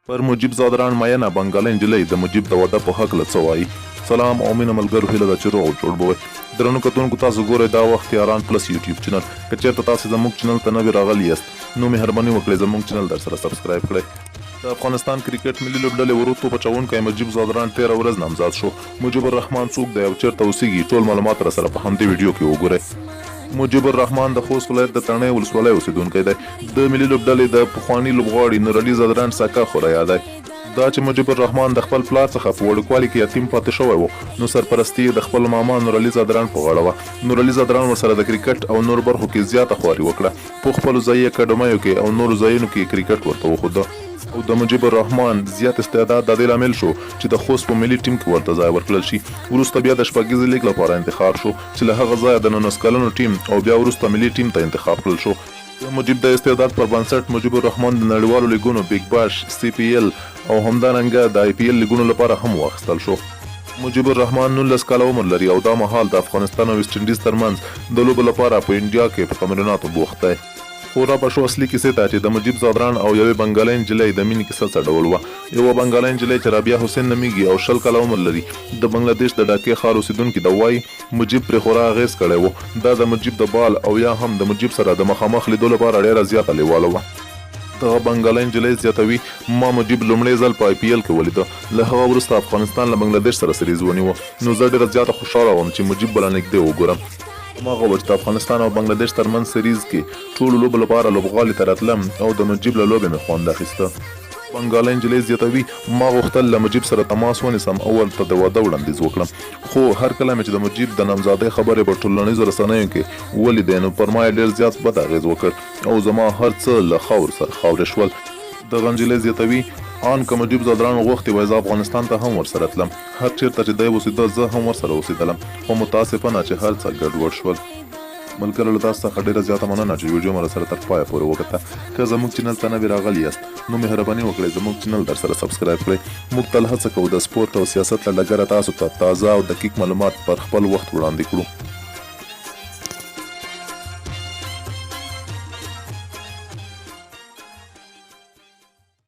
پر مجیب زادران مینه بنګالی انجلی د مجیب د واده په حق له څه وایي. سلام او مینه ملګرو، هیله ده چې روغ او جوړ به وئ. درنو کتونکو، تاسو ګورئ دا وخت یاران پلس یوټیوب چینل. که چېرته تاسې زموږ چینل ته نوي راغلي یاست نو مهرباني وکړئ زموږ چینل در سره سبسکرایب کړئ. د افغانستان کرکټ ملي لوبډلې وروستو پچونکی مجیب زادران 13 ورځ نامزاد شو. مجیب الرحمن څوک دی او چېرته اوسیږي، ټول معلومات را سره په همدې ویډیو کې وګورئ. مجیب الرحمن د خوست ولایت د تڼۍ ولسوالۍ اوسېدونکی دی. د ملي لوبډلې د پخواني لوبغاړي نورعلي زادران سکه خورا یادی. دا چې مجیب الرحمن د خپل پلار څخه په وړوکوالي کې یتیم پاتې شوی و، نو سرپرستي د خپل ماما نورعلي زادران په غاړه وه. نورعلي زادران ورسره د کرکټ او نور برخو کې زیاته خواري وکړه. په خپلو ځایي اکاډمیو کې او نورو ځایونو کې کرکټ ورته وښوده او د مجیب الرحمن زیات استعداد د دې لامل شو چې د خوست په ملي ټیم کې ورته ځای ورکړل شي. وروسته بیا د شپږیزې لیګ لپاره انتخاب شو چې له هغه ځایه د 19 کلنو ټیم او بیا وروسته ملي ټیم ته انتخاب کړل شو. د مجیب د استعداد پر بنسټ مجیب الرحمن د نړیوالو لیګونو بیګ باش، سی پی ایل او همدارنګه د آی پی ایل لیګونو لپاره هم واخیستل شو. مجیب الرحمن 19 کاله عمر لري او دا مهال د افغانستان او ویسټ انډیز ترمنځ د لوبو لپاره په انډیا کې په تمریناتو بوخت دی. خو را به شو اصلي کیسې ته چې د مجیب زادران او یوې بنګالی انجلی د مینې کیسه څه ډول وه. یوه بنګالی انجلی چې رابعه حسین نومیږي او 20 کاله عمر لري، د بنګلادیش د ډاکې ښار اوسېدونکي د وایي مجیب پرې خورا اغېز کړی و. دا د مجیب د بال او یا هم د مجیب سره د مخامخ لیدو لپاره ډېره زیاته لیواله وه. دغه بنګالی انجلی زیاتوي ما مجیب لومړی ځل په آی پی ایل کې ولیده. له هغه وروسته افغانستان له بنګلادیش سره سریز ونیوه، نو زه ډېره زیاته خوشحاله وم چې مجیب به له نږدې وګورم. هماغه وه چې د افغانستان او بنګلادیش ترمنځ سریز کې ټولو لوبو لپاره لوبغالي ته راتلم او د مجیب له لوبې مې خوند اخیسته. بنګالی انجلی زیاتوي ما غوښتل له مجیب سره تماس ونیسم او ورته د واده وړاندیز وکړم، خو هر کله مې چې د مجیب د نامزادۍ خبرې په ټولنیزو رسنیو کې ولیدې نو پر ما یې ډېر زیات بد اغېز وکړ او زما هر څه له خاورو سره خاورې شول. دغه انجلی زیاتوي ان که مجیب زادران غوښتي وای زه افغانستان ته هم ورسره تلم، هر چېرته چې دی اوسېده زه هم ورسره اوسېدلم، خو متاسفانه چې هر څه ګډوډ شول. ملګرو، له تاسو څخه ډېره زیاته مننه چې ویډیو مو سره تر پایه پورې وکړه. که زموږ چینل ته نوي راغلي یاست نو مهرباني وکړئ زموږ چینل در سره سبسکرایب کړئ. موږ تل هڅه کوو د سپورت او سیاست له ډګره تاسو ته تازه او دقیق معلومات پر خپل وخت وړاندې کړو.